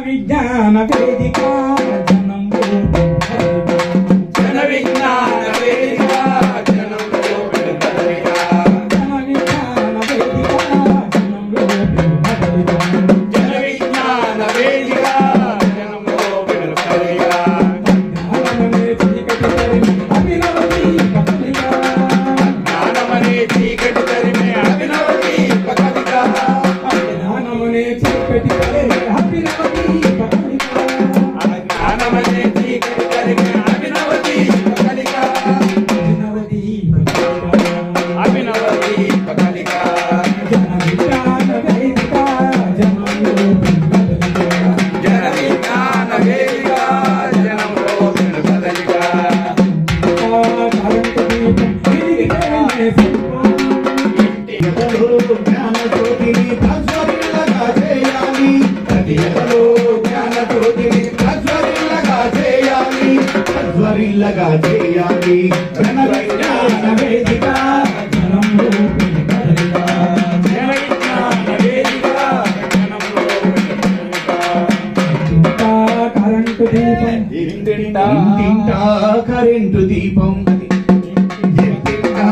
విజ్ఞాన వేదిక జన విజ్ఞాన వేదిక జనంలో వెలుగలిక జన విజ్ఞాన వేదిక జనంలో వెలుగలిక జన విజ్ఞాన వేదిక జనంలో వెలుగలిక జ్ఞానమనే చీకటి తరిమి అభినవ దీప కలిక జ్ఞానమనే చీకటి తరిమి అభినవ దీప కలిక జ్ఞానమనే చీకటి తరిమి అభినవ దీప కలిక జ్ఞానమనే చీకటి తరిమి అభినవ దీప కలిక అభినవ దీప కలిక జన విజ్ఞాన వేదిక జనంలో వెలుగలిక జన విజ్ఞాన వేదిక జనంలో వెలుగలిక కరెంటు దీపం వెలిగితేనే ప్రతి ఒక్కరూ జ్ఞానజ్యోతిని ప్రజ్వరిల్లగా చేయాలి. ప్రతి ఒక్కరూ జ్ఞానజ్యోతిని ప్రజ్వరిల్లగా చేయాలి. ప్రజ్వరిల్లగా చేయాలి. జన విజ్ఞాన వేదిక జనంలో వెలుగలిక జన విజ్ఞాన వేదిక జనంలో వెలుగలిక కరెంటు దీపం ఇంటింటా కరెంటు దీపం ఇంటింటా